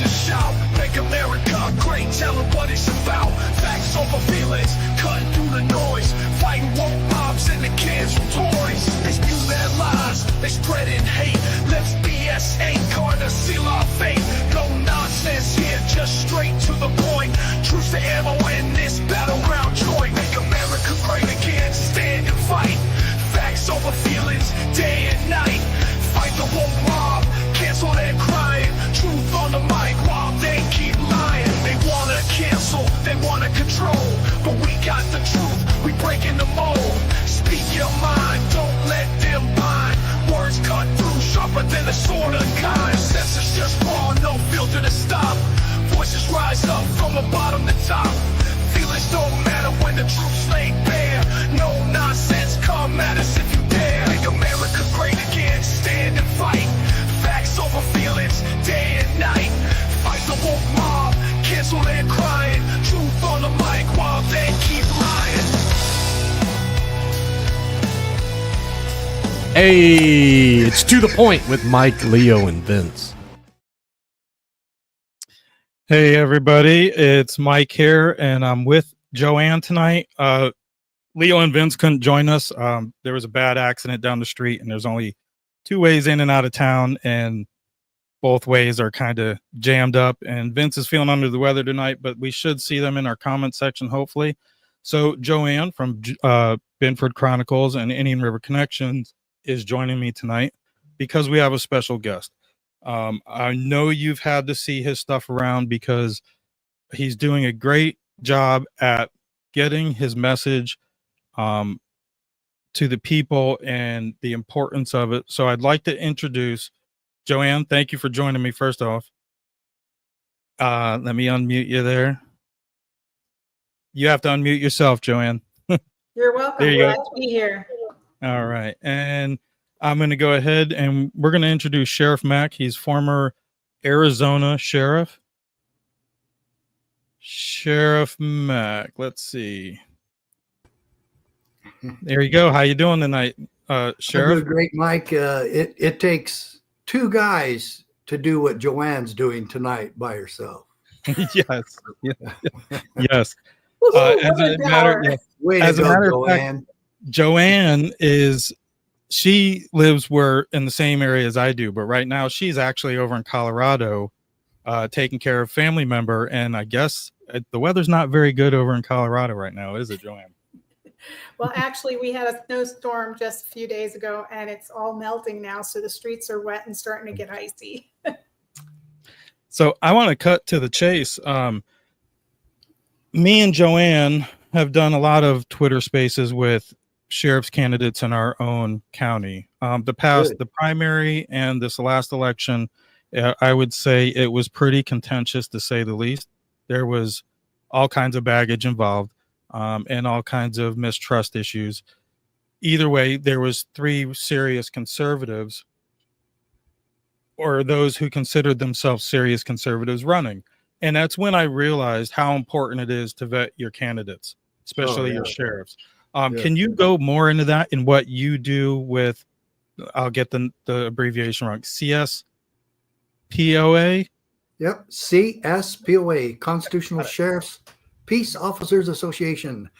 to shout, make America great, tell them what it's about. Facts over feelings, cutting through the noise, fighting woke mobs and the kids from toys. They spew their lies, they spreading hate. Let's BS ain't gonna seal our fate. No nonsense here, just straight to the point. Truce to ammo in this battleground joint. Make America great again, stand and fight. Facts over feelings, day and night. Fight the woke mob, cancel their crying. Truth on the mic while they keep lying. They wanna cancel, they wanna control, but we got the truth, we breaking the mold. Speak your mind, don't let them bind. Words cut through, sharper than a sword of kind. Senses just raw, no filter to stop. Voices rise up from the bottom to top. Feelings don't matter when the truth's laid bare. No nonsense, come at us if you dare. Make America great again, stand and fight. Facts over feelings, day and night. Fight the woke mob, cancel their crying. Truth on the mic while they keep lying. Hey, it's To The Point with Mike, Leo, and Vince. Hey everybody, it's Mike here, and I'm with Joann tonight. Leo and Vince couldn't join us. There was a bad accident down the street, and there's only 2 ways in and out of town, and both ways are kind of jammed up. And Vince is feeling under the weather tonight, but we should see them in our comment section, hopefully. So Joann from Binford Chronicles and Indian River Connections is joining me tonight because we have a special guest. I know you've had to see his stuff around because he's doing a great job at getting his message to the people and the importance of it. So I'd like to introduce Joann. Thank you for joining me first off. Let me unmute you there. You have to unmute yourself, Joann. You're welcome. There you Glad go. to be here. All right. And I'm going to go ahead and we're going to introduce Sheriff Mack. He's former Arizona sheriff. Sheriff Mack. Let's see. There you go. How you doing tonight, Sheriff? I'm doing great, Mike. It takes 2 guys to do what Joann's doing tonight by herself. Yes. Yes. Woohoo, As a matter, Way as to a go, matter of Joann. fact, Joann she lives in the same area as I do, but right now she's actually over in Colorado, taking care of a family member. And I guess the weather's not very good over in Colorado right now, is it, Joann? Well, actually, we had a snowstorm just a few days ago, and it's all melting now. So the streets are wet and starting to get icy. So I want to cut to the chase. Me and Joann have done a lot of Twitter spaces with sheriff's candidates in our own county. The primary and this last election, I would say it was pretty contentious, to say the least. There was all kinds of baggage involved, and all kinds of mistrust issues. Either way, there was 3 serious conservatives, or those who considered themselves serious conservatives, running. And that's when I realized how important it is to vet your candidates, especially your sheriffs. Can you go more into that in what you do with, I'll get the abbreviation wrong, CSPOA? Yep, CSPOA, Constitutional Sheriffs Peace Officers Association.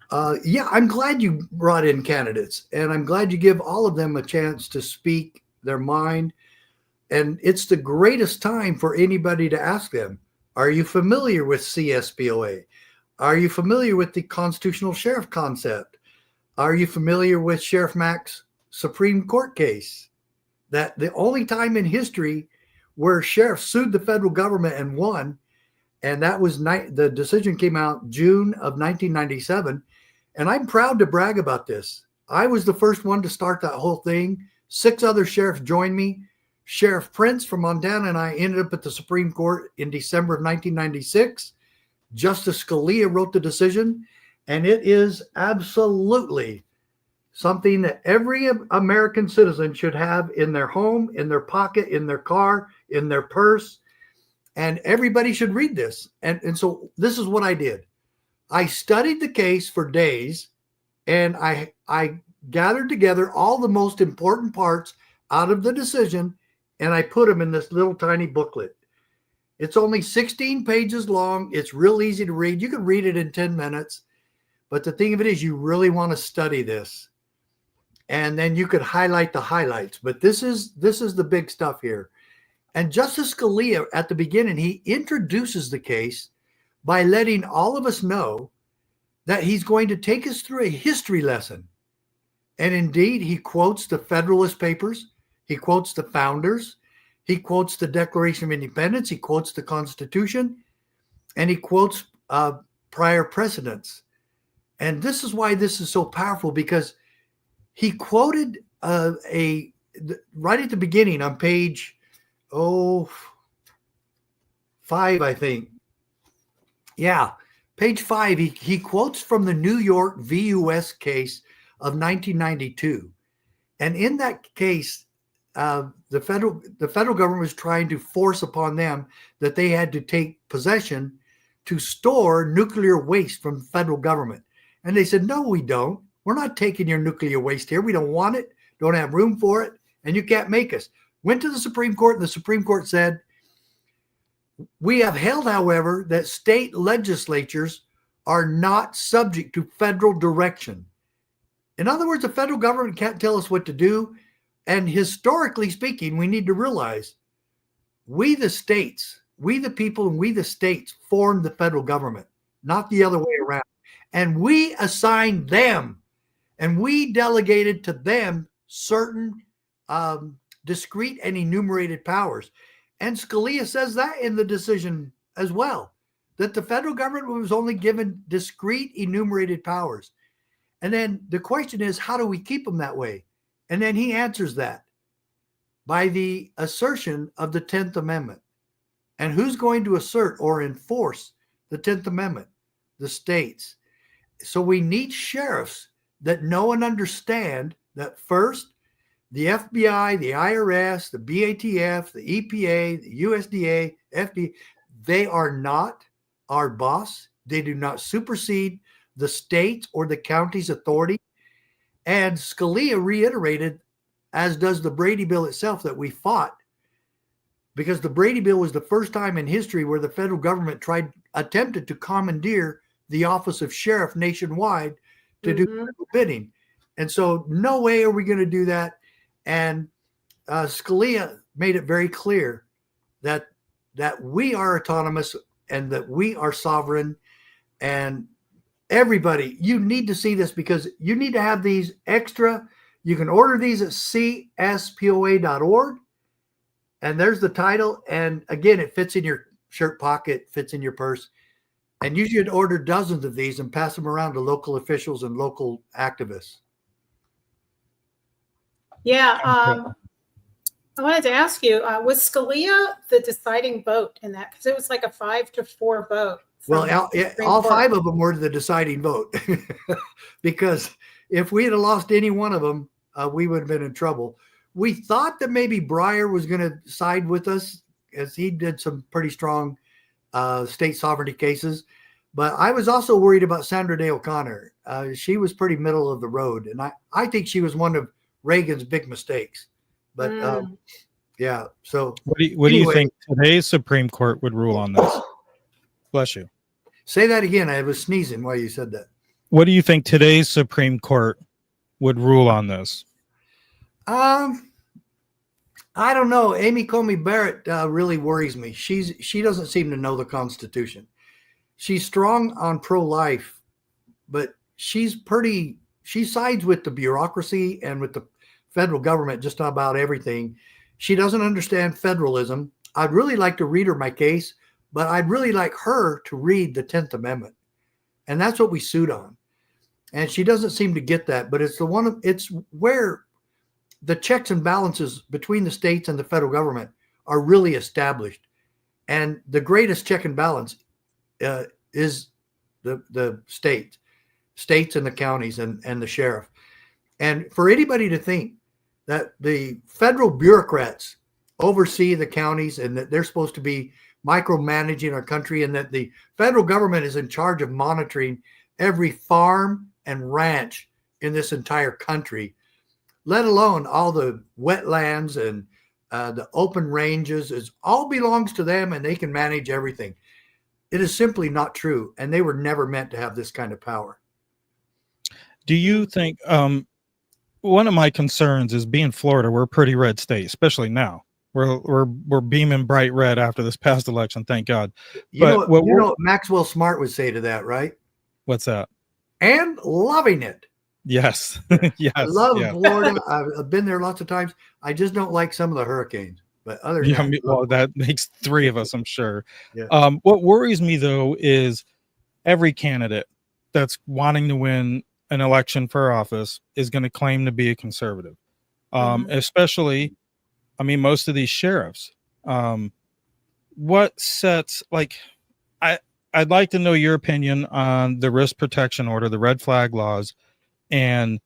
I'm glad you brought in candidates, and I'm glad you give all of them a chance to speak their mind. And it's the greatest time for anybody to ask them, are you familiar with CSPOA? Are you familiar with the constitutional sheriff concept? Are you familiar with Sheriff Mack's Supreme Court case? That the only time in history where sheriffs sued the federal government and won, and that was the decision came out June of 1997. And I'm proud to brag about this. I was the first one to start that whole thing. 6 other sheriffs joined me. Sheriff Prince from Montana and I ended up at the Supreme Court in December of 1996. Justice Scalia wrote the decision, and it is absolutely something that every American citizen should have in their home, in their pocket, in their car, in their purse, and everybody should read this. And so this is what I did. I studied the case for days, and I gathered together all the most important parts out of the decision, and I put them in this little tiny booklet. It's only 16 pages long. It's real easy to read. You can read it in 10 minutes. But the thing of it is, you really want to study this. And then you could highlight the highlights. But this is the big stuff here. And Justice Scalia, at the beginning, he introduces the case by letting all of us know that he's going to take us through a history lesson. And indeed, he quotes the Federalist Papers. He quotes the founders. He quotes the Declaration of Independence. He quotes the Constitution. And he quotes prior precedents. And this is why this is so powerful, because he quoted right at the beginning on page 5, I think. Yeah, page 5, he quotes from the New York v. U.S. case of 1992. And in that case, the federal government was trying to force upon them that they had to take possession to store nuclear waste from the federal government. And they said, no, we don't. We're not taking your nuclear waste here. We don't want it, don't have room for it, and you can't make us. Went to the Supreme Court, and the Supreme Court said, we have held, however, that state legislatures are not subject to federal direction. In other words, the federal government can't tell us what to do. And historically speaking, we need to realize we, the states, we, the people, and we, the states, formed the federal government, not the other way around. And we assigned them, and we delegated to them certain discrete and enumerated powers. And Scalia says that in the decision as well, that the federal government was only given discrete enumerated powers. And then the question is, how do we keep them that way? And then he answers that by the assertion of the 10th Amendment. And who's going to assert or enforce the 10th Amendment? The states. So we need sheriffs that know and understand that first, the FBI, the IRS, the BATF, the EPA, the USDA, FDA, they are not our boss. They do not supersede the state or the county's authority. And Scalia reiterated, as does the Brady Bill itself, that we fought, because the Brady Bill was the first time in history where the federal government attempted to commandeer the office of sheriff nationwide to do bidding. And so no way are we going to do that. And Scalia made it very clear that we are autonomous and that we are sovereign. And everybody, you need to see this, because you need to have these extra. You can order these at cspoa.org. And there's the title. And again, it fits in your shirt pocket, fits in your purse. And you should order dozens of these and pass them around to local officials and local activists. Yeah. I wanted to ask you, was Scalia the deciding vote in that? Because it was like a 5-4 vote. Well, all 5 of them were the deciding vote. Because if we had lost any one of them, we would have been in trouble. We thought that maybe Breyer was going to side with us, as he did some pretty strong state sovereignty cases. But I was also worried about Sandra Day O'Connor. She was pretty middle of the road. And I think she was one of Reagan's big mistakes. But yeah, so. What do you think today's Supreme Court would rule on this? Bless you. Say that again. I was sneezing while you said that. What do you think today's Supreme Court would rule on this? I don't know. Amy Coney Barrett really worries me. She doesn't seem to know the Constitution. She's strong on pro-life, but she sides with the bureaucracy and with the federal government just about everything. She doesn't understand federalism. I'd really like to read her my case, but I'd really like her to read the 10th Amendment. And that's what we sued on. And she doesn't seem to get that, but it's where the checks and balances between the states and the federal government are really established. And the greatest check and balance is the states and the counties and the sheriff. And for anybody to think that the federal bureaucrats oversee the counties and that they're supposed to be micromanaging our country, and that the federal government is in charge of monitoring every farm and ranch in this entire country, let alone all the wetlands and the open ranges, is all belongs to them and they can manage everything. It is simply not true. And they were never meant to have this kind of power. Do you think one of my concerns is being Florida, we're a pretty red state, especially now. We're beaming bright red after this past election, thank God. You know what Maxwell Smart would say to that, right? What's that? And loving it. Yes. Yes. I love Florida. I've been there lots of times. I just don't like some of the hurricanes. But other than that, well, that makes three of us, I'm sure. Yeah. What worries me though is every candidate that's wanting to win an election for office is going to claim to be a conservative. Especially, I mean, most of these sheriffs. What sets, like, I'd like to know your opinion on the risk protection order, the red flag laws, and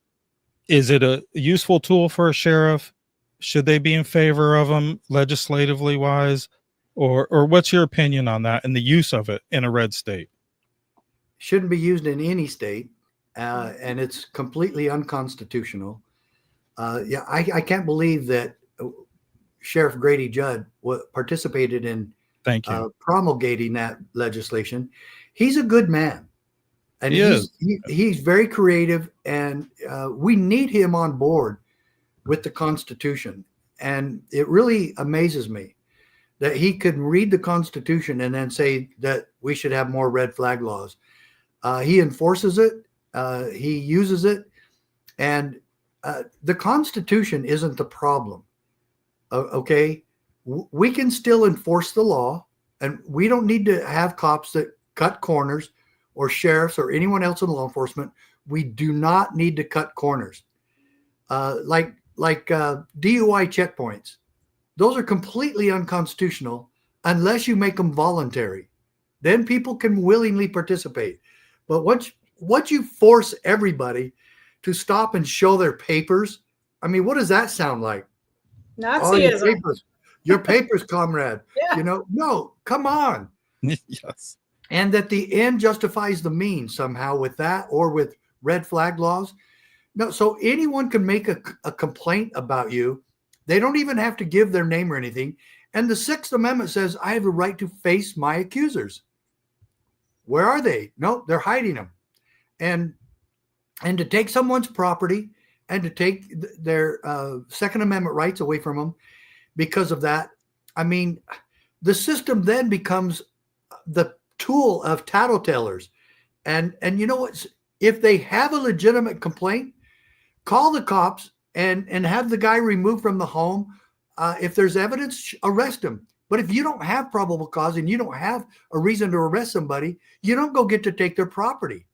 is it a useful tool for a sheriff? Should they be in favor of them legislatively wise, or what's your opinion on that and the use of it in a red state? Shouldn't be used in any state, and it's completely unconstitutional. I can't believe that Sheriff Grady Judd participated in promulgating that legislation. He's a good man, and he's very creative, and we need him on board with the Constitution. And it really amazes me that he could read the Constitution and then say that we should have more red flag laws. He enforces it, he uses it, and the Constitution isn't the problem. Okay, we can still enforce the law, and we don't need to have cops that cut corners, or sheriffs or anyone else in law enforcement. We do not need to cut corners. Like DUI checkpoints, those are completely unconstitutional unless you make them voluntary. Then people can willingly participate. But once you force everybody to stop and show their papers, I mean, what does that sound like? Nazism. Your papers, comrade. Yeah. No, come on. Yes. And that the end justifies the means somehow with that, or with red flag laws. No, so anyone can make a complaint about you. They don't even have to give their name or anything. And the Sixth Amendment says, I have a right to face my accusers. Where are they? No, they're hiding them. And to take someone's property and to take their Second Amendment rights away from them because of that, I mean, the system then becomes the tool of tattletailers. And you know what? If they have a legitimate complaint, call the cops and have the guy removed from the home. If there's evidence, arrest him. But if you don't have probable cause and you don't have a reason to arrest somebody, you don't go get to take their property,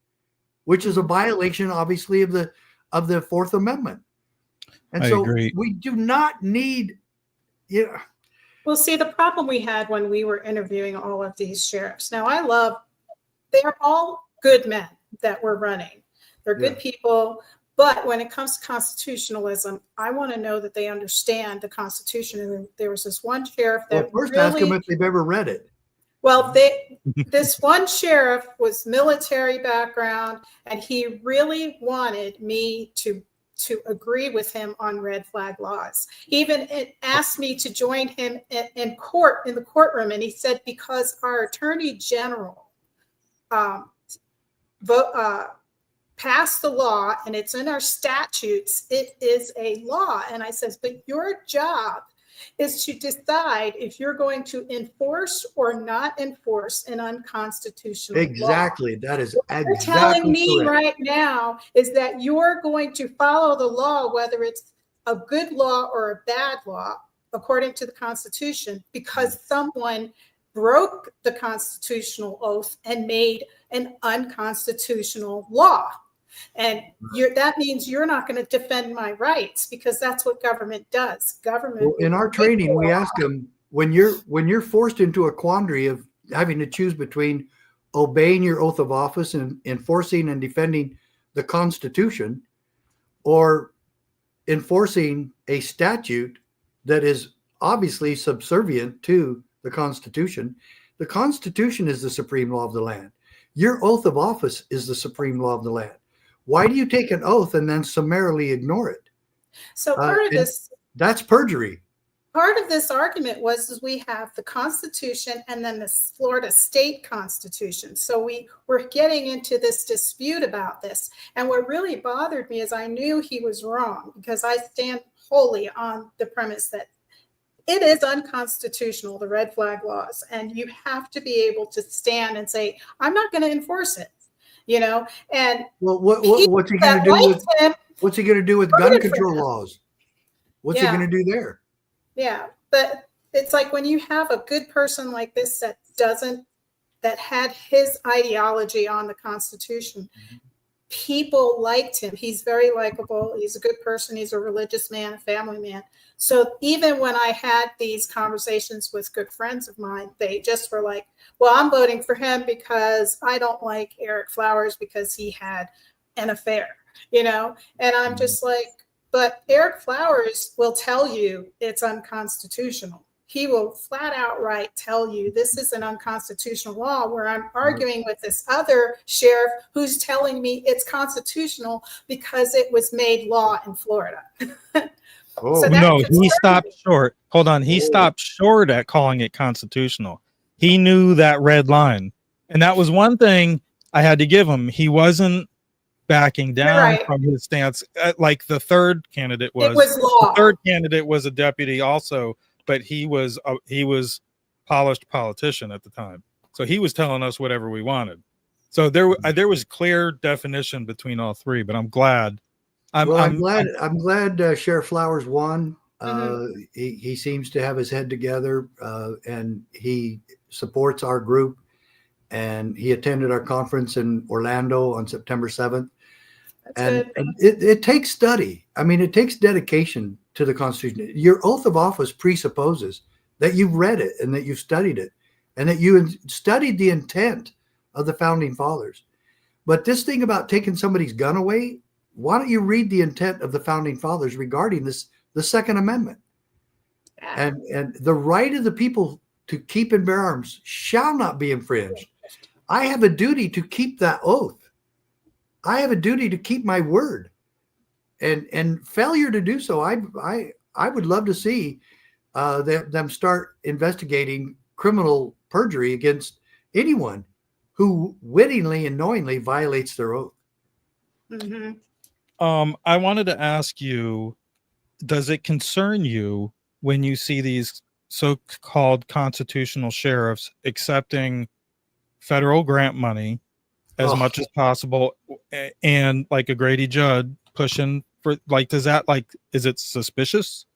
which is a violation, obviously, of the Fourth Amendment. And I agree. We do not need. Yeah. Well, see, the problem we had when we were interviewing all of these sheriffs. Now, they're all good men that were running. They're good people. But when it comes to constitutionalism, I want to know that they understand the Constitution. And there was this one sheriff that ask them if they've ever read it. Well, this one sheriff was military background, and he really wanted me to agree with him on red flag laws. He even asked me to join him in the courtroom, and he said because our attorney general passed the law and it's in our statutes, it is a law. And I says, but your job is to decide if you're going to enforce or not enforce an unconstitutional law. That is exactly what you're telling me correct. Right now is that you're going to follow the law, whether it's a good law or a bad law, according to the Constitution, because someone broke the constitutional oath and made an unconstitutional law. And that means you're not going to defend my rights, because that's what government does. Government. In our training, we ask them, when you're forced into a quandary of having to choose between obeying your oath of office and enforcing and defending the Constitution, or enforcing a statute that is obviously subservient to the Constitution is the supreme law of the land. Your oath of office is the supreme law of the land. Why do you take an oath and then summarily ignore it? So part of this, that's perjury. part of this argument is we have the Constitution and then the Florida state Constitution. So we were getting into this dispute about this. And what really bothered me is I knew he was wrong, because I stand wholly on the premise that it is unconstitutional, the red flag laws, and you have to be able to stand and say, I'm not going to enforce it, And well, what's he going to do with him, what's he going to do with gun control laws? What's he going to do there? Yeah, but it's like when you have a good person like this that had his ideology on the Constitution, people liked him. He's very likable. He's a good person. He's a religious man, a family man. So even when I had these conversations with good friends of mine, they just were like, well, I'm voting for him because I don't like Eric Flowers because he had an affair, And I'm just like, but Eric Flowers will tell you it's unconstitutional. He will flat out tell you this is an unconstitutional law, where I'm arguing with this other sheriff who's telling me it's constitutional because it was made law in Florida. Oh, no, he stopped short. Hold on. He stopped short at calling it constitutional. He knew that red line. And that was one thing I had to give him. He wasn't backing down from his stance. Like the third candidate was. It was law. The third candidate was a deputy also, but he was polished politician at the time. So he was telling us whatever we wanted. So there was clear definition between all three, but I'm glad. I'm glad Sheriff Flowers won. He seems to have his head together, and he supports our group. And he attended our conference in Orlando on September 7th. And it takes study. I mean, it takes dedication to the Constitution. Your oath of office presupposes that you've read it and that you've studied it and that you studied the intent of the founding fathers. But this thing about taking somebody's gun away, why don't you read the intent of the founding fathers regarding the Second Amendment? And the right of the people to keep and bear arms shall not be infringed. I have a duty to keep that oath. I have a duty to keep my word. And failure to do so, I would love to see them start investigating criminal perjury against anyone who wittingly and knowingly violates their oath. I wanted to ask you, does it concern you when you see these so-called constitutional sheriffs accepting federal grant money as much as possible, and like a Grady Judd pushing for, like, is it suspicious?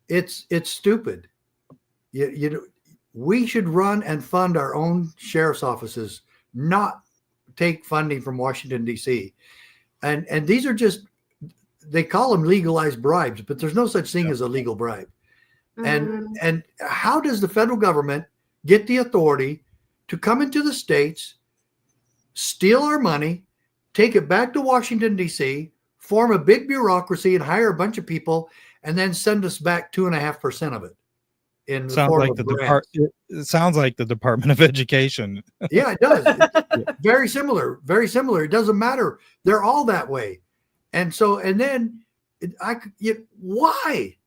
It's stupid. You know, we should run and fund our own sheriff's offices, not take funding from Washington, D.C. And these are just, they call them legalized bribes, but there's no such thing as a legal bribe. And how does the federal government get the authority to come into the states, steal our money, take it back to Washington, D.C., form a big bureaucracy and hire a bunch of people, and then send us back 2.5% of it in the form of grants? It sounds like the Department of Education. Yeah, it does. Very similar. Very similar. It doesn't matter. They're all that way. And so, and then why?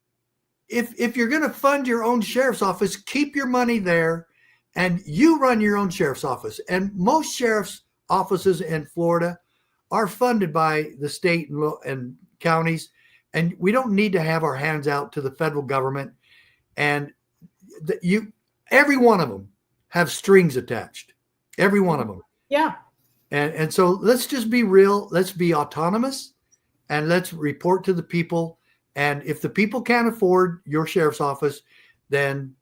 If you're going to fund your own sheriff's office, keep your money there and you run your own sheriff's office. And most sheriff's offices in Florida are funded by the state and counties. And we don't need to have our hands out to the federal government. And every one of them have strings attached. Every one of them. Yeah. And so let's just be real. Let's be autonomous and let's report to the people. And if the people can't afford your sheriff's office, then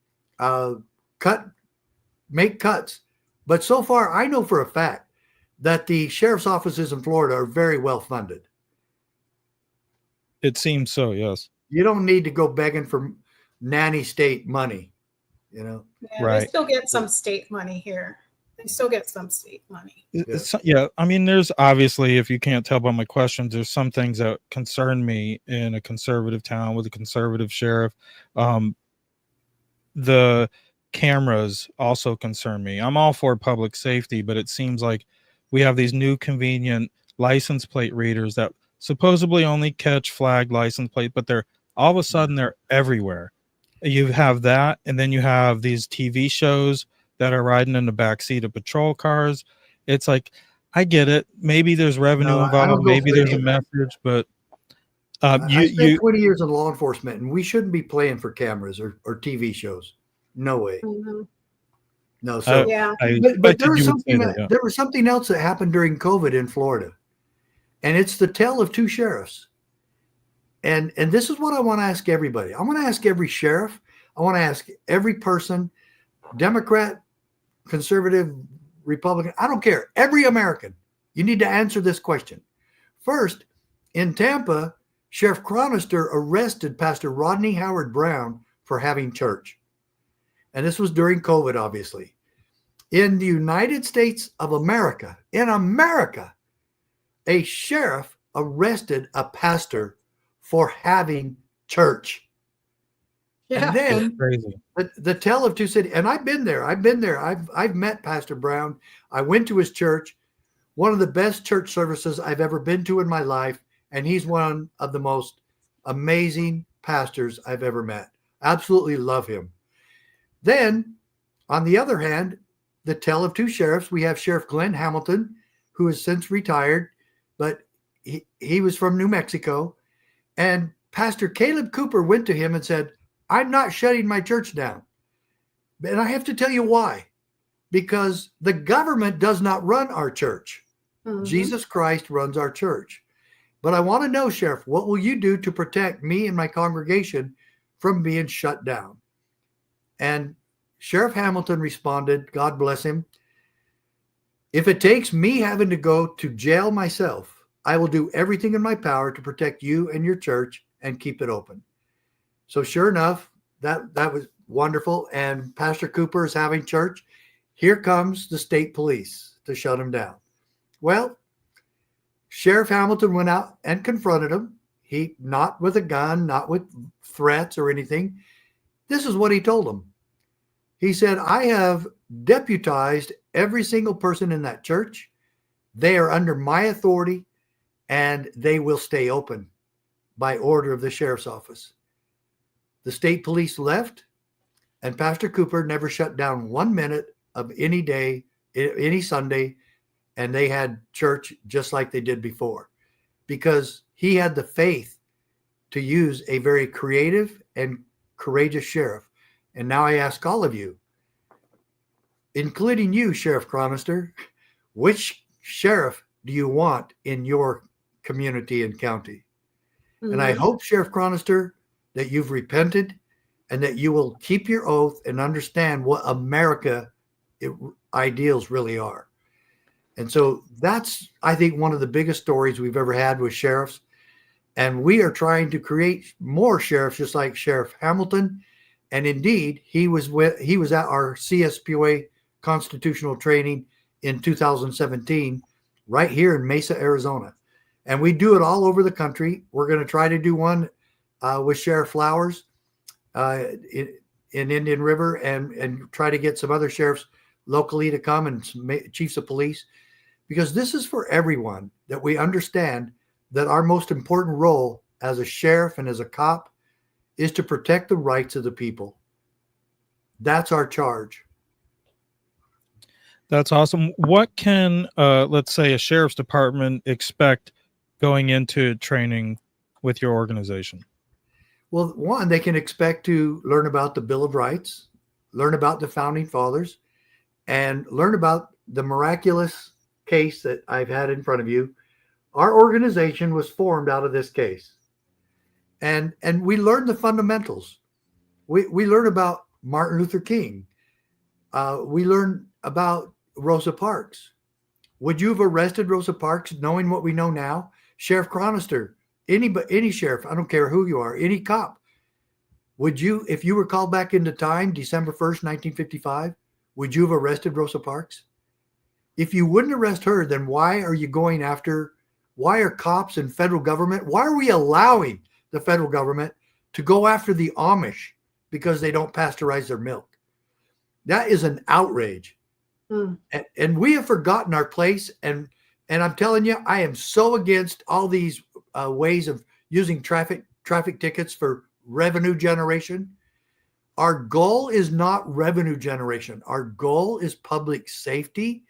make cuts. But so far, I know for a fact that the sheriff's offices in Florida are very well funded. It seems so, yes. You don't need to go begging for nanny state money, you know? Yeah, right. They still get some state money here. They still get some state money. Yeah, I mean, there's obviously, if you can't tell by my questions, there's some things that concern me in a conservative town with a conservative sheriff. The cameras also concern me. I'm all for public safety, but it seems like we have these new convenient license plate readers that supposedly only catch flag license plate, but they're all of a sudden they're everywhere. you have that, and then you have these TV shows that are riding in the backseat of patrol cars. It's like, I get it. Maybe there's revenue No, I involved. don't go Maybe for there's any a of that. message, but I spent 20 years in law enforcement, and we shouldn't be playing for cameras or TV shows. No way. Mhm. No. So, Yeah. I but expected there was you would say something that, yeah. there was something else that happened during COVID in Florida, and it's the tale of two sheriffs. And this is what I want to ask everybody. I want to ask every sheriff. I want to ask every person, Democrat, conservative, Republican. I don't care. Every American. You need to answer this question. First, in Tampa, Sheriff Chronister arrested Pastor Rodney Howard Brown for having church. And this was during COVID, obviously. In the United States of America, a sheriff arrested a pastor for having church. Yeah. And then Crazy. the tale of two cities. And I've been there. I've met Pastor Brown. I went to his church, one of the best church services I've ever been to in my life. And he's one of the most amazing pastors I've ever met. Absolutely love him. Then, on the other hand, the tale of two sheriffs. We have Sheriff Glenn Hamilton, who has since retired, but he was from New Mexico. And Pastor Caleb Cooper went to him and said, I'm not shutting my church down. And I have to tell you why. Because the government does not run our church. Mhm. Jesus Christ runs our church. But I want to know, Sheriff, what will you do to protect me and my congregation from being shut down? And Sheriff Hamilton responded, God bless him, if it takes me having to go to jail myself, I will do everything in my power to protect you and your church and keep it open. So sure enough, that was wonderful. And Pastor Cooper is having church. Here comes the state police to shut him down. Well, Sheriff Hamilton went out and confronted him. He, not with a gun, not with threats or anything. This is what he told him. He said, I have deputized every single person in that church. They are under my authority, and they will stay open by order of the sheriff's office. The state police left, and Pastor Cooper never shut down 1 minute of any day, any Sunday, and they had church just like they did before, because he had the faith to use a very creative and courageous sheriff. And now I ask all of you, including you, Sheriff Chronister, which sheriff do you want in your community and county? And I hope, Sheriff Chronister, that you've repented and that you will keep your oath and understand what America ideals really are. And so that's, I think, one of the biggest stories we've ever had with sheriffs. And we are trying to create more sheriffs, just like Sheriff Hamilton. And indeed, he was at our CSPOA constitutional training in 2017, right here in Mesa, Arizona. And we do it all over the country. We're going to try to do one with Sheriff Flowers in Indian River, and try to get some other sheriffs locally to come, and some chiefs of police, because this is for everyone, that we understand that our most important role as a sheriff and as a cop is to protect the rights of the people. That's our charge. That's awesome. What can, let's say, a sheriff's department expect going into training with your organization? Well, one, they can expect to learn about the Bill of Rights, learn about the Founding Fathers, and learn about the miraculous case that I've had in front of you. Our organization was formed out of this case. And we learn the fundamentals. We learn about Martin Luther King. We learn about Rosa Parks. Would you have arrested Rosa Parks knowing what we know now? Sheriff Chronister, any sheriff, I don't care who you are, any cop. Would you, if you were called back into time, December 1st, 1955, would you have arrested Rosa Parks? If you wouldn't arrest her, then why are cops and federal government, why are we allowing the federal government to go after the Amish because they don't pasteurize their milk? That is an outrage. And we have forgotten our place. And I'm telling you, I am so against all these ways of using traffic tickets for revenue generation. Our goal is not revenue generation. Our goal is public safety,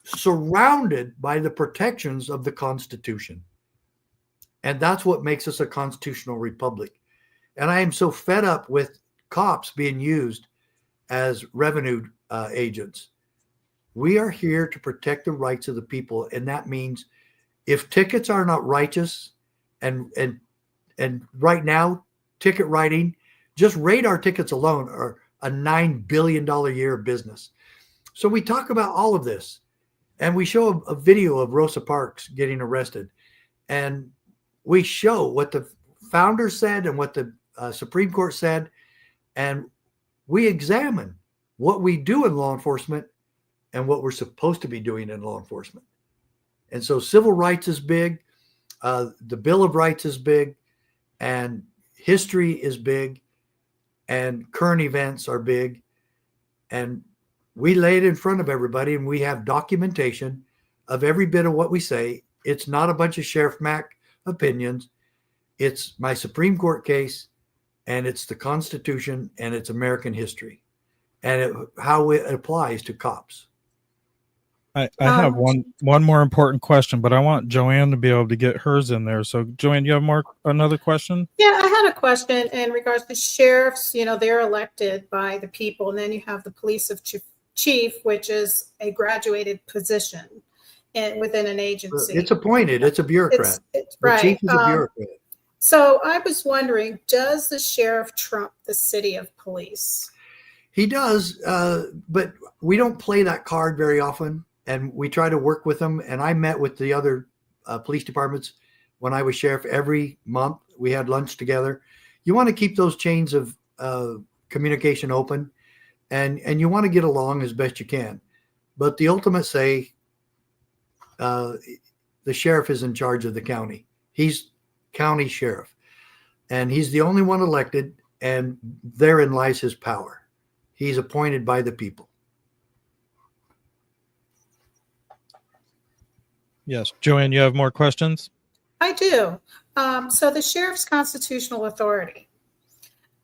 surrounded by the protections of the Constitution. And that's what makes us a constitutional republic. And I am so fed up with cops being used as revenue agents. We are here to protect the rights of the people. And that means if tickets are not righteous, and right now, ticket writing, just radar tickets alone are a $9 billion a year business. So we talk about all of this, and we show a video of Rosa Parks getting arrested, and we show what the founders said and what the Supreme Court said, and we examine what we do in law enforcement and what we're supposed to be doing in law enforcement. And so civil rights is big, the Bill of Rights is big, and history is big, and current events are big, and we lay it in front of everybody, and we have documentation of every bit of what we say. It's not a bunch of Sheriff Mack opinions. It's my Supreme Court case, and it's the Constitution, and it's American history, and how it applies to cops. I have one more important question, but I want Joann to be able to get hers in there. So, Joann, you have another question? Yeah, I had a question in regards to sheriffs. They're elected by the people, and then you have the police of chief, which is a graduated position within an agency. It's appointed. It's a bureaucrat. Right. The chief is a bureaucrat. So I was wondering, does the sheriff trump the city of police? He does, but we don't play that card very often. And we try to work with them. And I met with the other police departments when I was sheriff every month. We had lunch together. You want to keep those chains of communication open, and you want to get along as best you can. But the ultimate say, the sheriff is in charge of the county. He's county sheriff, and he's the only one elected, and therein lies his power. He's appointed by the people. Yes. Joann, you have more questions? I do. So the sheriff's constitutional authority,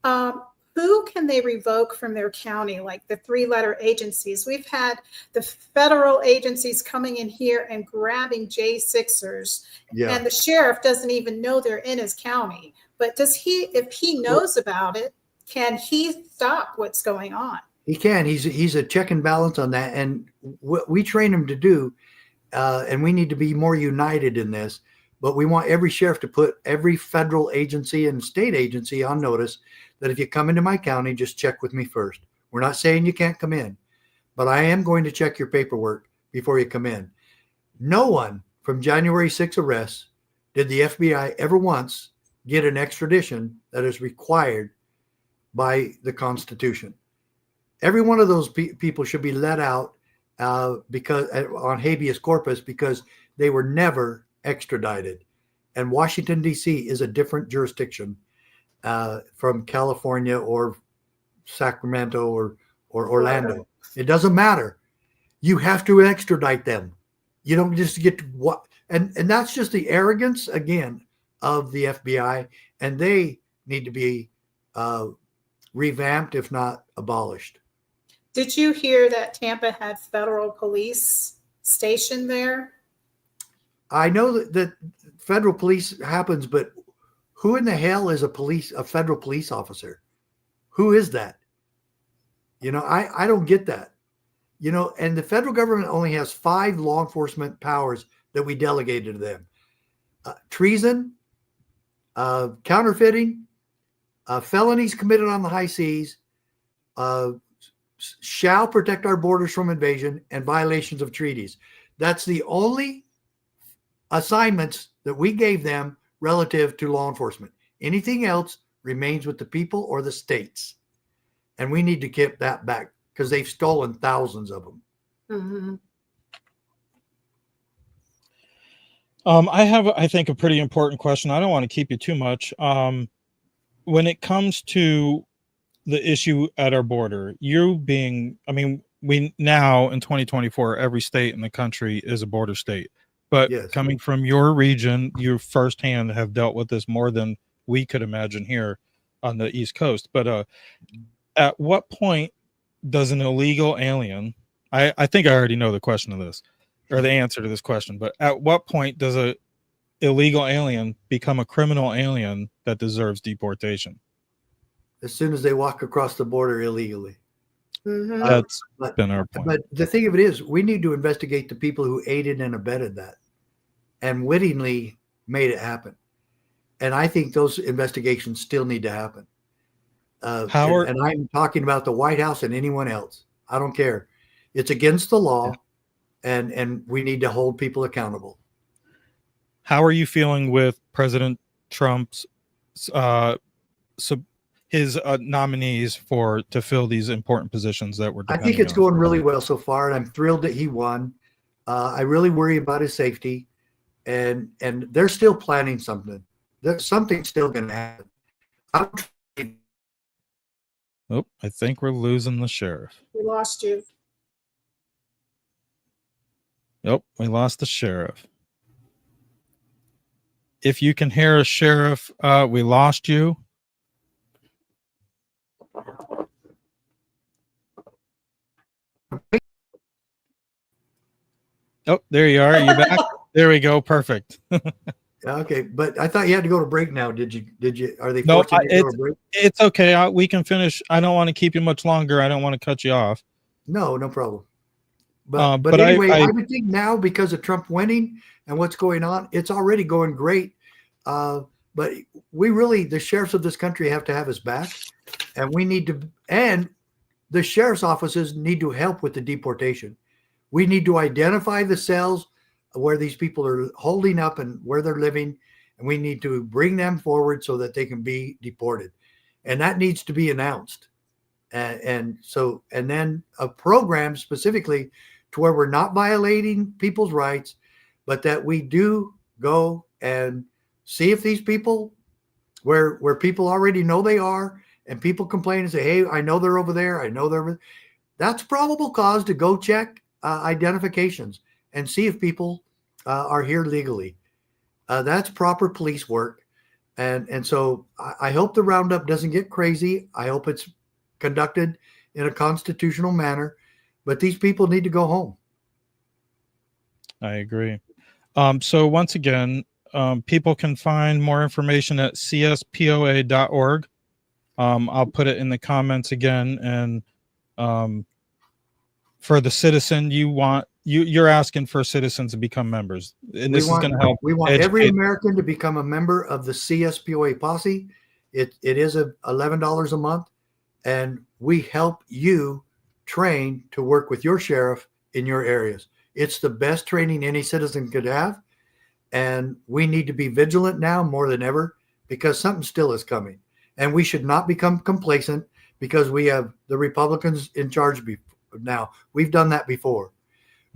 who can they revoke from their county, like the 3-letter agencies? We've had the federal agencies coming in here and grabbing J6ers, and the sheriff doesn't even know they're in his county. But does he, if he knows about it, can he stop what's going on? He can. He's a check and balance on that. And what we train him to do, and we need to be more united in this, but we want every sheriff to put every federal agency and state agency on notice that if you come into my county, just check with me first. We're not saying you can't come in, but I am going to check your paperwork before you come in. No one from January 6 arrests did the FBI ever once get an extradition that is required by the Constitution. Every one of those people should be let out because on habeas corpus, because they were never extradited. And Washington, D.C. is a different jurisdiction from California or Sacramento or Orlando. It doesn't matter. You have to extradite them. You don't just get to what, and that's just the arrogance again of the FBI, and they need to be revamped, if not abolished. Did you hear that Tampa had federal police stationed there? I know that federal police happens, but who in the hell is a federal police officer? Who is that? I don't get that. And the federal government only has 5 law enforcement powers that we delegated to them. Treason, counterfeiting, felonies committed on the high seas, shall protect our borders from invasion, and violations of treaties. That's the only assignments that we gave them relative to law enforcement. Anything else remains with the people or the states. And we need to get that back because they've stolen thousands of them. Mm-hmm. I have, I think, a pretty important question. I don't want to keep you too much. When it comes to the issue at our border, we now in 2024, every state in the country is a border state. But yes, coming from your region, you firsthand have dealt with this more than we could imagine here. on the East Coast. But at what point does an illegal alien, I think I already know the question of this, or the answer to this question, but at what point does a illegal alien become a criminal alien that deserves deportation? As soon as they walk across the border illegally. Mhm. That's But, been our point. but the thing of it is, we need to investigate the people who aided and abetted that and wittingly made it happen. And I think those investigations still need to happen. Howard, and I'm talking about the White House and anyone else. I don't care. It's against the law, and we need to hold people accountable. how are you feeling with President Trump's his nominees to fill these important positions that we're I depending think it's on? going really well so far, and I'm thrilled that he won. I really worry about his safety, and they're still planning something. Something's still going to happen. Oh, I think we're losing the sheriff. We lost you. Nope, we lost the sheriff. If you can hear us, Sheriff, we lost you. Oh, there you are. Are you back? There we go. Perfect. Okay, but I thought you had to go to break now. Did you? Are they No, forcing you to go to break? it's okay. We can finish. I don't want to keep you much longer. I don't want to cut you off. No problem. But But anyway, I I would think now, because of Trump winning and what's going on, it's already going great. But the sheriffs of this country have to have us back, and and the sheriff's offices need to help with the deportation. We need to identify the cells where these people are holding up and where they're living, and we need to bring them forward so that they can be deported. And that needs to be announced. And then a program specifically to where we're not violating people's rights, but that we do go and see if these people, where people already know they are, and people complain and say, hey, I know they're over there. I know they're over there. That's probable cause to go check identifications and see if people are here legally. That's proper police work. And so I hope the roundup doesn't get crazy. I hope it's conducted in a constitutional manner, but these people need to go home. I agree. So once again, people can find more information at cspoa.org. I'll put it in the comments again. And for the citizen, you're asking for citizens to become members, and this is going to help. We want every American to become a member of the CSPOA posse. It is $11 a month, and we help you train to work with your sheriff in your areas. It's the best training any citizen could have, and we need to be vigilant now more than ever, because something still is coming, and we should not become complacent because we have the Republicans in charge now. We've done that before.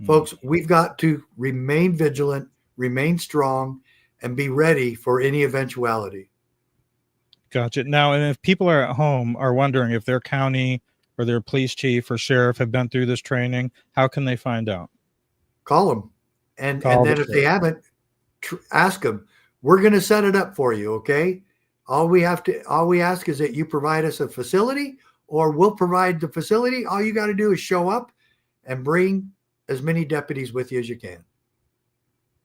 Folks, we've got to remain vigilant, remain strong, and be ready for any eventuality. Gotcha. Now, and if people are at home are wondering if their county or their police chief or sheriff have been through this training, how can they find out? Call them. And then if they haven't, ask them. We're going to set it up for you, okay? All we ask is that you provide us a facility, or we'll provide the facility. All you got to do is show up and bring as many deputies with you as you can.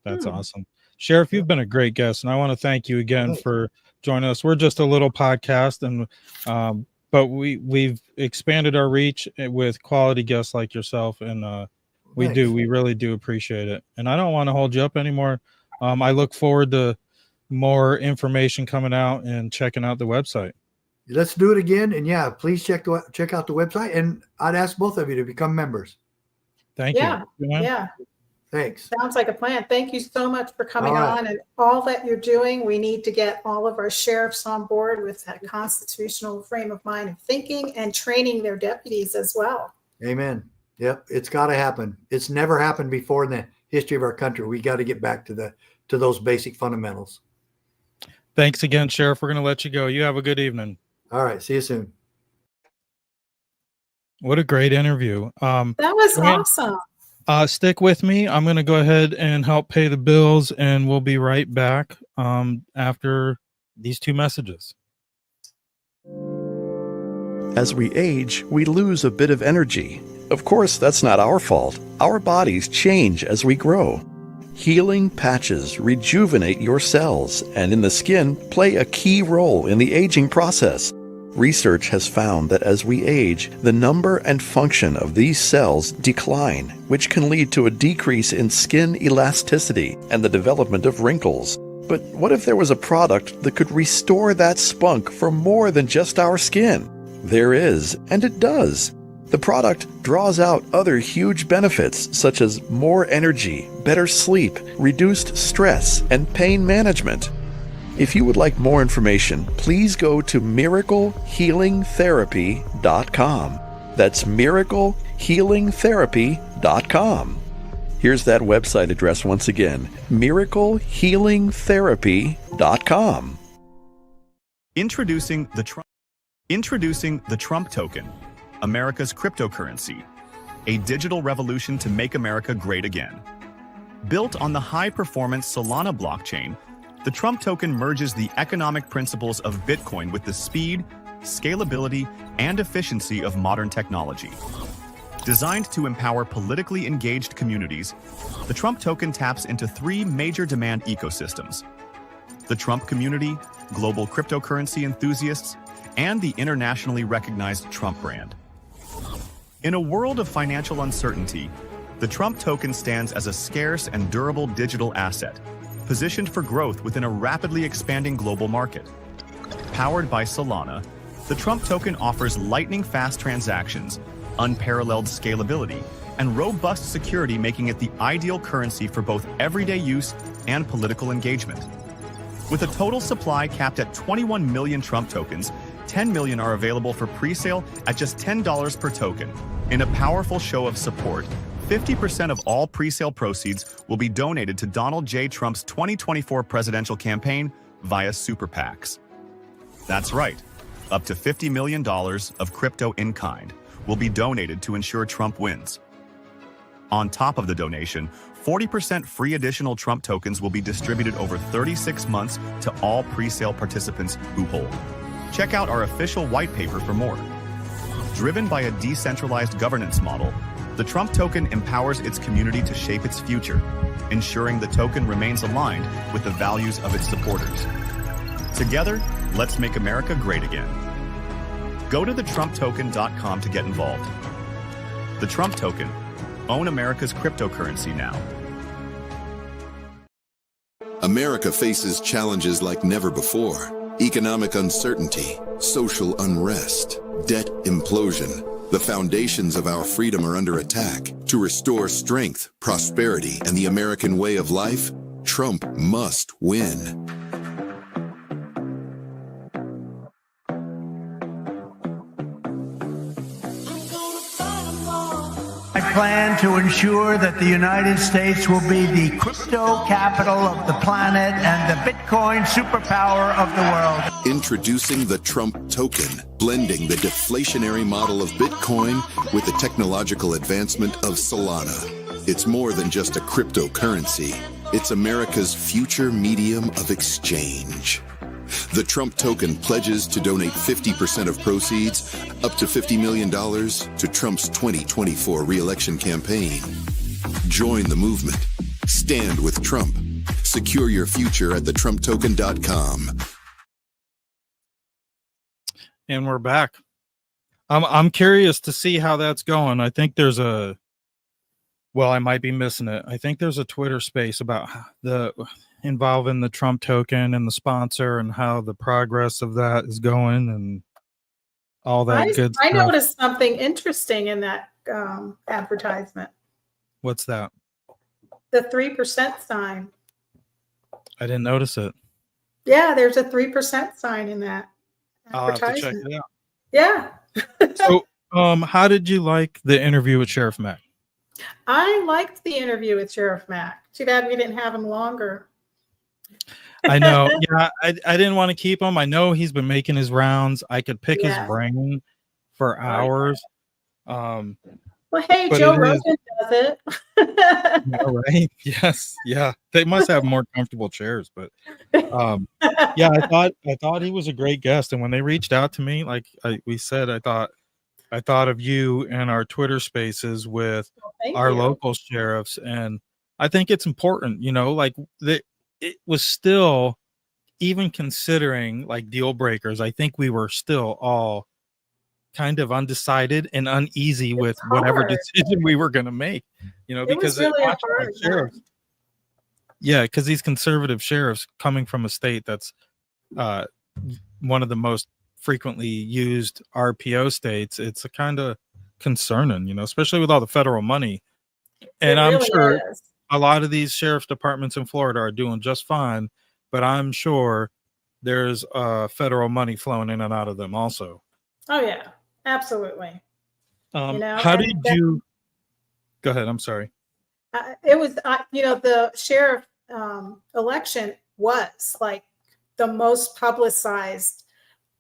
That's awesome. Sheriff, you've been a great guest, and I want to thank you again for joining us. We're just a little podcast, and but we've expanded our reach with quality guests like yourself, and we really do appreciate it. And I don't want to hold you up anymore. I look forward to more information coming out and checking out the website. Let's do it again, and please check out the website, and I'd ask both of you to become members. Thank you. Yeah. Thanks. Sounds like a plan. Thank you so much for coming All right. on and all that you're doing. We need to get all of our sheriffs on board with that constitutional frame of mind of thinking and training their deputies as well. Amen. Yep. It's got to happen. It's never happened before in the history of our country. We got to get back to those basic fundamentals. Thanks again, Sheriff. We're going to let you go. You have a good evening. All right. See you soon. What a great interview. That was awesome. Stick with me. I'm going to go ahead and help pay the bills, and we'll be right back after these two messages. As we age, we lose a bit of energy. Of course, that's not our fault. Our bodies change as we grow. Healing patches rejuvenate your cells and in the skin play a key role in the aging process. Research has found that as we age, the number and function of these cells decline, which can lead to a decrease in skin elasticity and the development of wrinkles. But what if there was a product that could restore that spunk for more than just our skin? There is, and it does. The product draws out other huge benefits such as more energy, better sleep, reduced stress, and pain management. If you would like more information, please go to miraclehealingtherapy.com. That's miraclehealingtherapy.com. Here's that website address once again, miraclehealingtherapy.com. Introducing the Trump token, America's cryptocurrency, a digital revolution to make America great again. Built on the high-performance Solana blockchain, the Trump token merges the economic principles of Bitcoin with the speed, scalability, and efficiency of modern technology. Designed to empower politically engaged communities, the Trump token taps into three major demand ecosystems: the Trump community, global cryptocurrency enthusiasts, and the internationally recognized Trump brand. In a world of financial uncertainty, the Trump token stands as a scarce and durable digital asset, positioned for growth within a rapidly expanding global market. Powered by Solana, the Trump token offers lightning-fast transactions, unparalleled scalability, and robust security, making it the ideal currency for both everyday use and political engagement. With a total supply capped at 21 million Trump tokens, 10 million are available for pre-sale at just $10 per token. In a powerful show of support, 50% of all pre-sale proceeds will be donated to Donald J. Trump's 2024 presidential campaign via super PACs. That's right, up to $50 million of crypto in kind will be donated to ensure Trump wins. On top of the donation, 40% free additional Trump tokens will be distributed over 36 months to all pre-sale participants who hold. Check out our official white paper for more. Driven by a decentralized governance model, the Trump token empowers its community to shape its future, ensuring the token remains aligned with the values of its supporters. Together, let's make America great again. Go to thetrumptoken.com to get involved. The Trump token. Own America's cryptocurrency now. America faces challenges like never before. Economic uncertainty, social unrest, debt implosion. The foundations of our freedom are under attack. To restore strength, prosperity, and the American way of life, Trump must win. I plan to ensure that the United States will be the crypto capital of the planet and the Bitcoin superpower of the world. Introducing the Trump token, blending the deflationary model of Bitcoin with the technological advancement of Solana. It's more than just a cryptocurrency. It's America's future medium of exchange. The Trump token pledges to donate 50% of proceeds, up to $50 million, to Trump's 2024 re-election campaign. Join the movement. Stand with Trump. Secure your future at thetrumptoken.com. And we're back. I'm curious to see how that's going. I think there's I might be missing it. I think there's a Twitter space about involving the Trump token and the sponsor and how the progress of that is going and all that good stuff. I noticed something interesting in that advertisement. What's that? The 3% sign. I didn't notice it. Yeah, there's a 3% sign in that I'll have to check advertisement. it out. Yeah. So, how did you like the interview with Sheriff Mack? I liked the interview with Sheriff Mack. Too bad we didn't have him longer. I know. Yeah, I didn't want to keep him. I know he's been making his rounds. I could pick his brain for hours. Well, Well, hey, But Joe it is, Rogan does it. right? Yes, yeah. They must have more comfortable chairs, but yeah, I thought he was a great guest, and when they reached out to me, like we said, I thought of you and our Twitter Spaces with Thank our you. local sheriffs, and I think it's important, like it was still, even considering like deal breakers, I think we were still all kind of undecided and uneasy with whatever hard. decision we were going to make, It was because really a watching our hard sheriffs, yeah, because these conservative sheriffs coming from a state that's one of the most frequently used RPO states, it's a kind of concerning, especially with all the federal money. And It I'm really sure is. a lot of these sheriff's departments in Florida are doing just fine, but I'm sure there's federal money flowing in and out of them also. Oh yeah, absolutely. How did you go ahead? I'm sorry. It was, the sheriff election was like the most publicized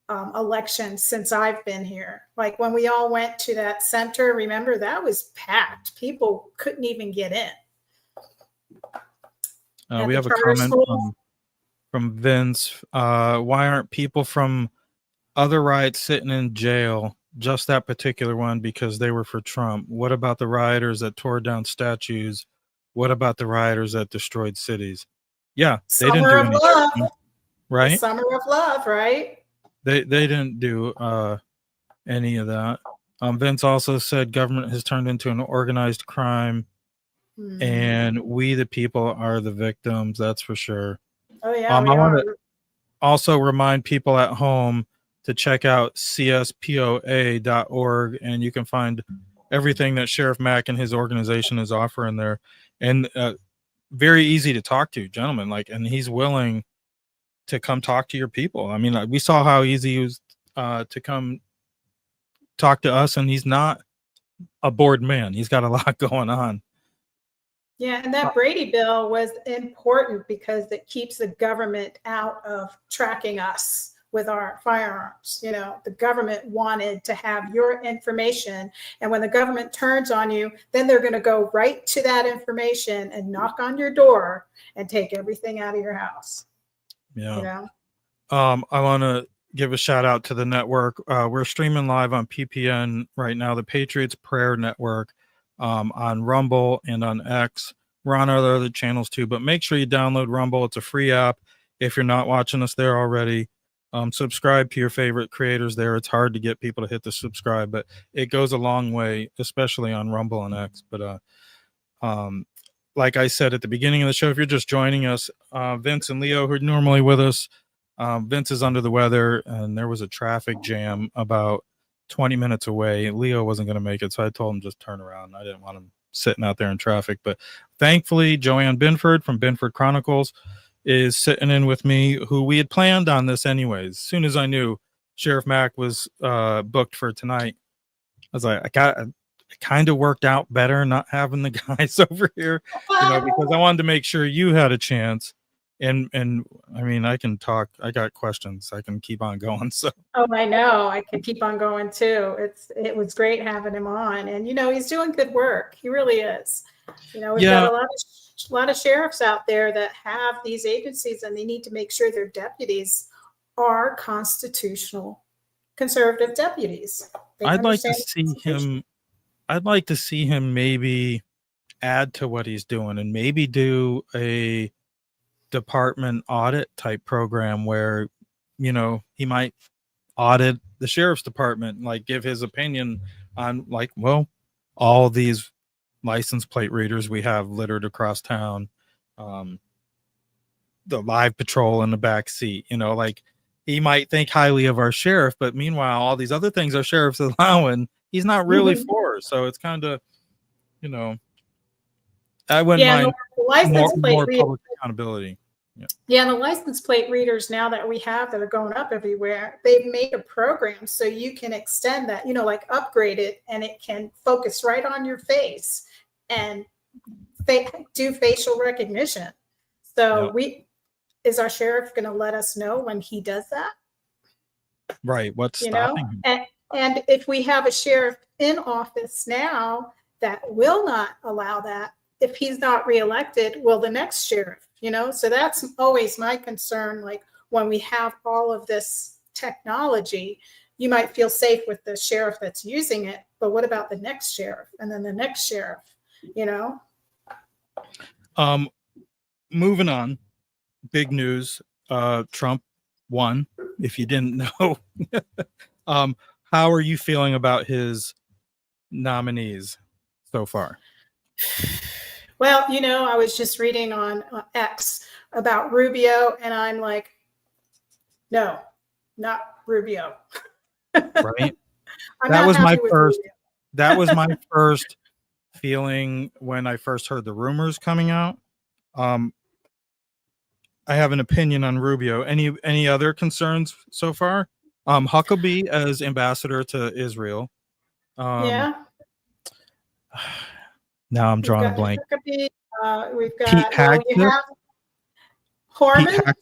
election since I've been here. Like when we all went to that center, remember, that was packed. People couldn't even get in. We have a comment from Vince. Why aren't people from other riots sitting in jail? Just that particular one because they were for Trump. What about the rioters that tore down statues? What about the rioters that destroyed cities? Yeah, they didn't do anything, right? Summer of love, right? They didn't do any of that. Vince also said government has turned into an organized crime, and we the people are the victims. That's for sure. Oh yeah, I want to also remind people at home to check out cspoa.org, and you can find everything that Sheriff Mack and his organization is offering there, and very easy to talk to, gentlemen. And he's willing to come talk to your people. I mean, we saw how easy it was to come talk to us, and he's not a bored man. He's got a lot going on. Yeah, and that Brady bill was important because it keeps the government out of tracking us with our firearms. The government wanted to have your information, and when the government turns on you, then they're going to go right to that information and knock on your door and take everything out of your house. Yeah. I want to give a shout out to the network. We're streaming live on PPN right now, the Patriots Prayer Network, on Rumble and on X. We're on our other channels too, but make sure you download Rumble. It's a free app. If you're not watching us there already, subscribe to your favorite creators there. It's hard to get people to hit the subscribe, but it goes a long way, especially on Rumble and X. But like I said at the beginning of the show, if you're just joining us, Vince and Leo, who are normally with us, Vince is under the weather, and there was a traffic jam about 20 minutes away. Leo wasn't going to make it, so I told him just turn around. I didn't want him sitting out there in traffic. But thankfully, Joann Binford from Binford Chronicles is sitting in with me, who we had planned on this anyways. As soon as I knew Sheriff Mack was booked for tonight, I was like, it kind of worked out better not having the guys over here, because I wanted to make sure you had a chance. And I mean, I can talk. I got questions. I can keep on going. So. Oh, I know. I can keep on going too. It was great having him on, and he's doing good work. He really is. We've got a lot of sheriffs out there that have these agencies, and they need to make sure their deputies are constitutional, conservative deputies. I'd like to see him maybe add to what he's doing, and maybe do a department audit type program where he might audit the sheriff's department, like give his opinion on all these license plate readers we have littered across town, the live patrol in the back seat, he might think highly of our sheriff, but meanwhile all these other things our sheriff's allowing, he's not really for. So it's kind of, I wouldn't mind more public accountability. Yeah, and the license plate readers now that we have that are going up everywhere, they've made a program so you can extend that, upgrade it, and it can focus right on your face and do facial recognition. So is our sheriff going to let us know when he does that? Right. What's stopping him? And if we have a sheriff in office now that will not allow that, if he's not reelected, will the next sheriff, So that's always my concern. Like when we have all of this technology, you might feel safe with the sheriff that's using it, but what about the next sheriff and then the next sheriff, Moving on, big news. Trump won, if you didn't know. How are you feeling about his nominees so far? Well, I was just reading on X about Rubio, and I'm like, no, not Rubio. Right. That was my first. That was my first feeling when I first heard the rumors coming out. I have an opinion on Rubio. Any other concerns so far? Huckabee as ambassador to Israel. Yeah. Now I'm drawing a blank. Huckabee, we've Pete got you have Horman.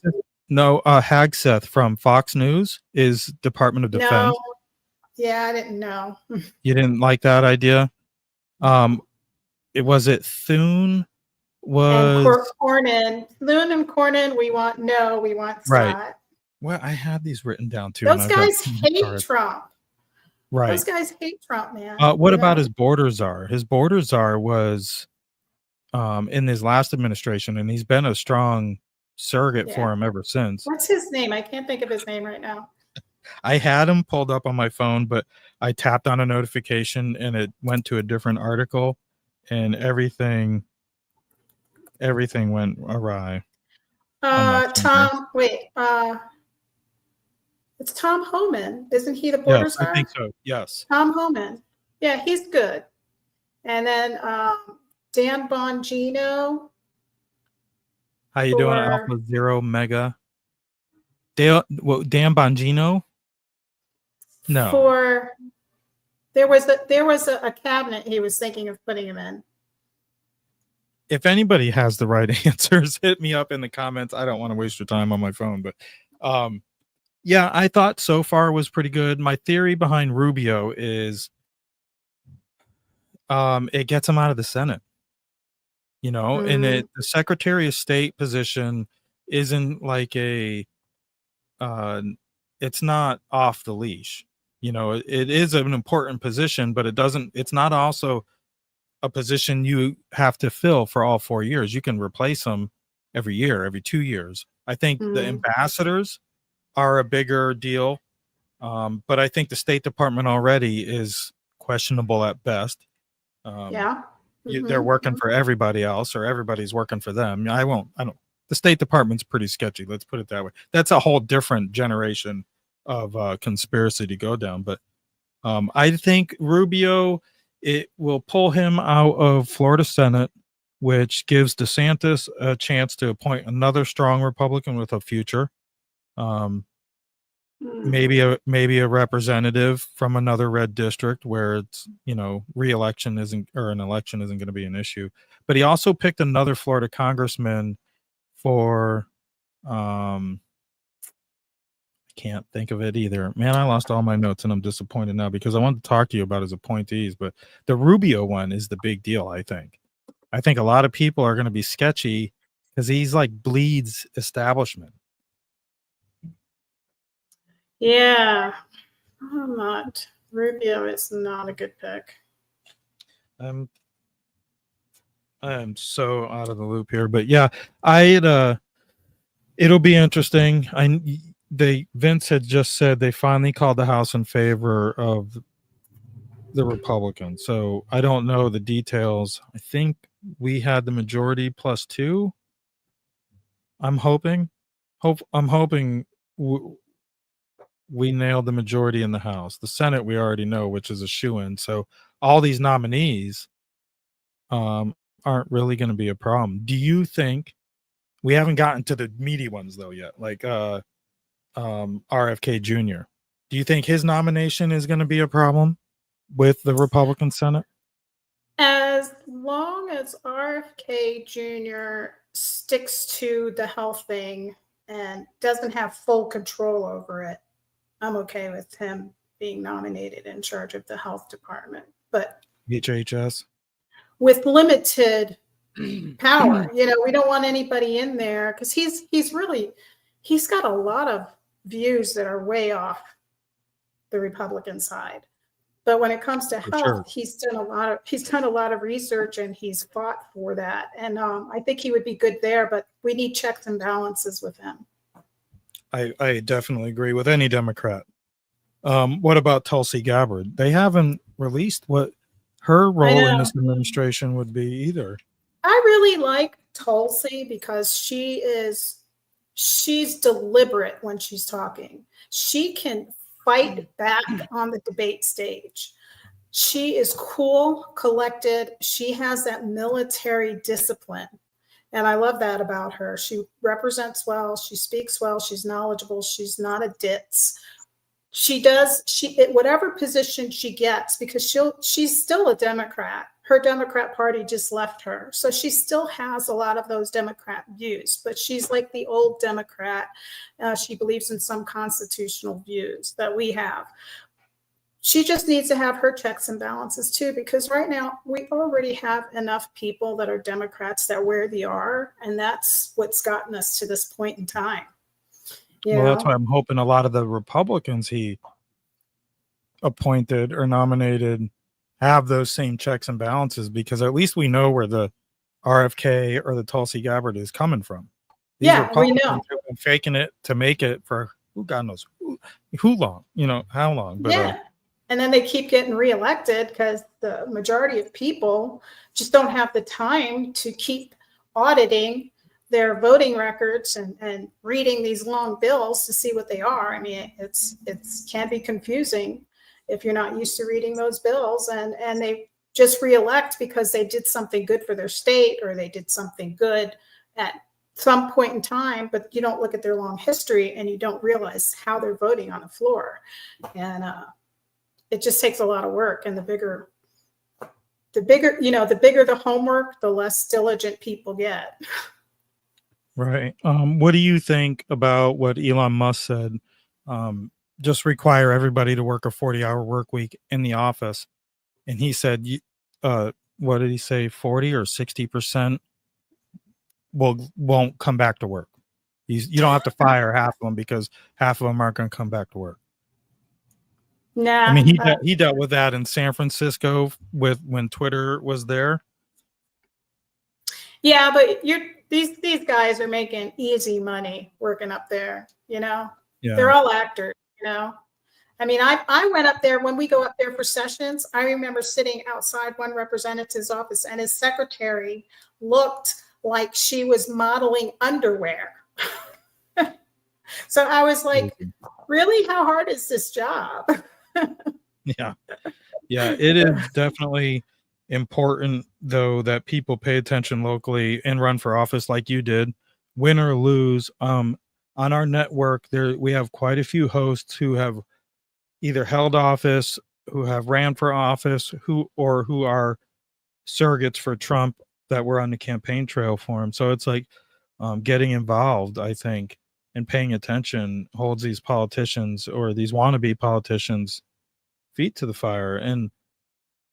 Hagseth from Fox News is Department of Defense. No. Yeah, I didn't know. You didn't like that idea? It Thune was and Cornyn. Thune and Cornyn, we want Scott. Right. Well, I had these written down too. Those guys hate Trump. Right. Those guys hate Trump, man. What about his border czar? His border czar was in his last administration, and he's been a strong surrogate for him ever since. What's his name? I can't think of his name right now. I had him pulled up on my phone, but I tapped on a notification and it went to a different article, and everything went awry. It's Tom Homan. Isn't he the border czar? I think so. Yes. Tom Homan. Yeah, he's good. And then Dan Bongino. How you doing, Alpha Zero Mega? Dan Bongino? No. There was a cabinet he was thinking of putting him in. If anybody has the right answers, hit me up in the comments. I don't want to waste your time on my phone, but yeah, I thought so far was pretty good. My theory behind Rubio is it gets him out of the Senate. And the Secretary of State position isn't like it's not off the leash. It is an important position, but it's not also a position you have to fill for all 4 years. You can replace them every year, every 2 years. I think the ambassadors are a bigger deal. But I think the State Department already is questionable at best. They're working for everybody else, or everybody's working for them. The State Department's pretty sketchy. Let's put it that way. That's a whole different generation of conspiracy to go down. But I think Rubio, it will pull him out of Florida Senate, which gives DeSantis a chance to appoint another strong Republican with a future. Maybe a representative from another red district where it's an election isn't going to be an issue. But he also picked another Florida congressman for I can't think of it either. Man, I lost all my notes and I'm disappointed now because I wanted to talk to you about his appointees, but the Rubio one is the big deal. I think a lot of people are going to be sketchy because he's like bleeds establishment. Yeah, Rubio is not a good pick. I am so out of the loop here, but yeah, it'll be interesting. Vince had just said they finally called the House in favor of the Republicans. So I don't know the details. I think we had the majority +2. I'm hoping we nailed the majority in the House. The Senate, we already know, which is a shoo-in. So all these nominees aren't really going to be a problem. Do you think we haven't gotten to the meaty ones though yet? Like RFK Jr. Do you think his nomination is going to be a problem with the Republican Senate? As long as RFK Jr. sticks to the health thing and doesn't have full control over it, I'm okay with him being nominated in charge of the health department. But HHS. with limited power. You know, we don't want anybody in there because he's got a lot of views that are way off the Republican side. But when it comes to health, sure. he's done a lot of research and he's fought for that. And I think he would be good there, but we need checks and balances with him. I definitely agree with any Democrat. What about Tulsi Gabbard? They haven't released what her role in this administration would be either. I really like Tulsi because she's deliberate when she's talking. She can fight back on the debate stage. She is cool, collected. She has that military discipline. And I love that about her. She represents well. She speaks well. She's knowledgeable. She's not a ditz. Whatever position she gets, because she's still a Democrat. Her Democrat Party just left her. So she still has a lot of those Democrat views, but she's like the old Democrat. She believes in some constitutional views that we have. She just needs to have her checks and balances too, because right now we already have enough people that are Democrats that where they are, and that's what's gotten us to this point in time. That's why I'm hoping a lot of the Republicans he appointed or nominated have those same checks and balances, because at least we know where the RFK or the Tulsi Gabbard is coming from. These Republicans we know. have been faking it to make it for God knows who long, how long. But, and then they keep getting reelected because the majority of people just don't have the time to keep auditing their voting records and reading these long bills to see what they are. I mean, it's can be confusing if you're not used to reading those bills, and they just reelect because they did something good for their state or they did something good at some point in time, but you don't look at their long history and you don't realize how they're voting on the floor. And it just takes a lot of work. And the bigger the homework, the less diligent people get. Right. What do you think about what Elon Musk said? Just require everybody to work a 40-hour work week in the office. And he said, what did he say? 40 or 60% won't come back to work. You don't have to fire half of them because half of them aren't going to come back to work. Nah, I mean, he dealt with that in San Francisco when Twitter was there. Yeah, but these guys are making easy money working up there. Yeah. They're all actors. I mean, I went up there when we go up there for sessions. I remember sitting outside one representative's office, and his secretary looked like she was modeling underwear. So I was like, really, how hard is this job? Yeah, it is definitely important, though, that people pay attention locally and run for office like you did, win or lose. On our network, we have quite a few hosts who have either held office, who have ran for office, who are surrogates for Trump that were on the campaign trail for him. So it's like getting involved, I think, and paying attention holds these politicians or these wannabe politicians feet to the fire. And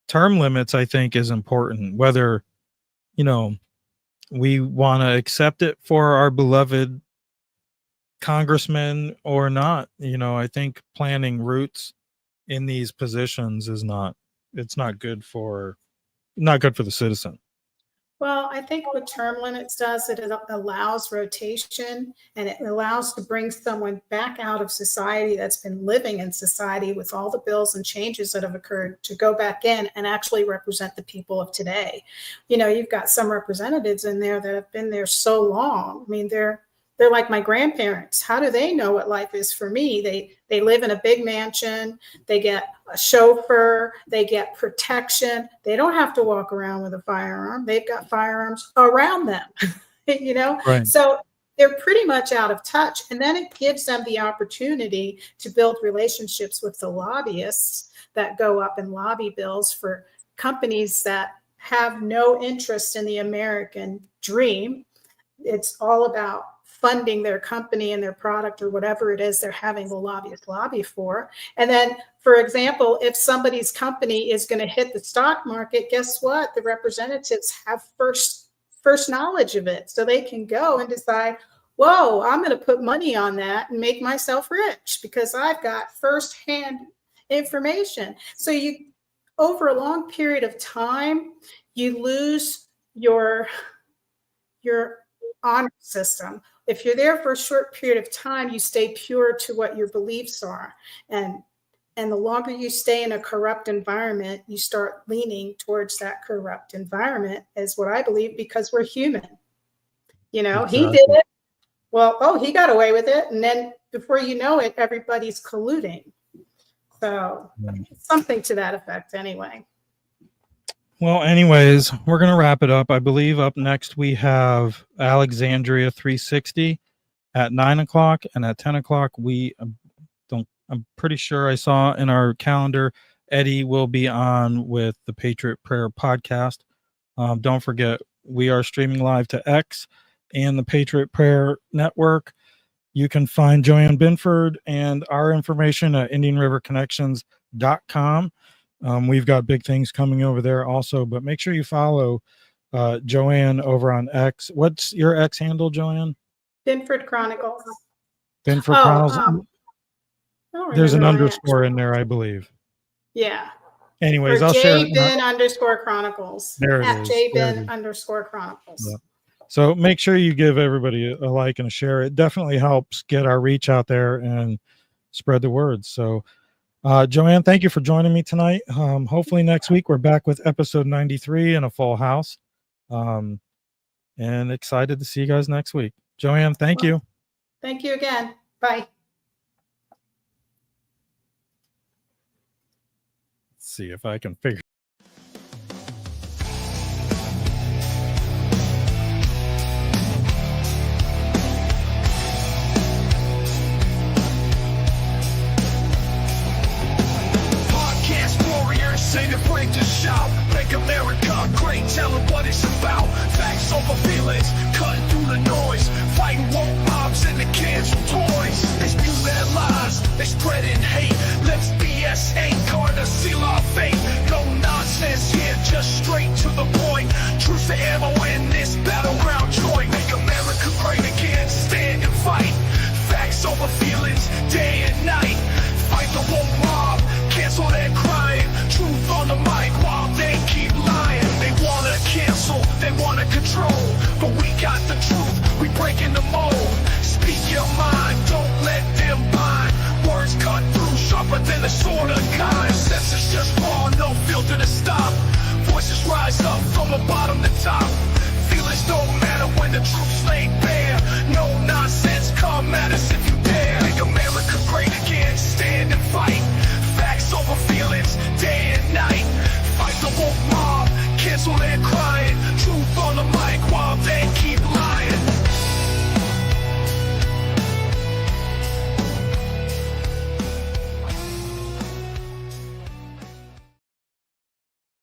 term limits, I think, is important, whether, we want to accept it for our beloved congressmen or not. I think planting roots in these positions is not good for the citizen. Well, I think what term limits does, it allows rotation, and it allows to bring someone back out of society that's been living in society with all the bills and changes that have occurred to go back in and actually represent the people of today. You've got some representatives in there that have been there so long. I mean, they're like my grandparents. How do they know what life is for me? They live in a big mansion. They get a chauffeur. They get protection. They don't have to walk around with a firearm. They've got firearms around them, Right. So they're pretty much out of touch. And then it gives them the opportunity to build relationships with the lobbyists that go up and lobby bills for companies that have no interest in the American dream. It's all about funding their company and their product or whatever it is they're having the lobbyist lobby for. And then, for example, if somebody's company is going to hit the stock market, guess what? The representatives have first knowledge of it. So they can go and decide, whoa, I'm going to put money on that and make myself rich because I've got firsthand information. So you, over a long period of time, you lose your honor system. If you're there for a short period of time, you stay pure to what your beliefs are. And the longer you stay in a corrupt environment, you start leaning towards that corrupt environment, is what I believe, because we're human. You know, He did it. Well, oh, he got away with it. And then before you know it, everybody's colluding. So something to that effect anyway. Well, anyways, we're going to wrap it up. I believe up next we have Alexandria 360 at 9 o'clock, and at 10 o'clock I'm pretty sure I saw in our calendar Eddie will be on with the Patriot Prayer Podcast. Don't forget, we are streaming live to X and the Patriot Prayer Network. You can find Joann Binford and our information at IndianRiverConnections.com. We've got big things coming over there also, but make sure you follow Joann over on X. What's your X handle, Joann? Binford Chronicles. Binford Chronicles. There's an underscore in there, I believe. Yeah. Anyways, or I'll share JBin_Chronicles. There it at is. JBin_Chronicles. Yeah. So make sure you give everybody a like and a share. It definitely helps get our reach out there and spread the word. So, Joann, thank you for joining me tonight. Hopefully next week we're back with episode 93 and a full house. And excited to see you guys next week. Joann, thank you. Thank you again. Bye. See if I can figure. Podcast warriors say the brave to shout, make America great, tell them what it's about. Facts over feelings, cutting through the noise, fighting woke mobs and the kids with toys. They spew their lies, they spreading hate. Let's BS ain't gonna seal our fate. No nonsense here, just straight to the point. Truth to ammo in this battleground joint. Make America great again, stand and fight. Facts over feelings, day and night. Fight the woke mob, cancel their crime. Truth on the mic while they keep lying. They wanna cancel, they wanna control, but we got the truth, we breaking the mold. Speak your mind, don't let them bind. Words cut through, sharper than a sword of kind. Senses just raw, no filter to stop. Voices rise up from the bottom to top.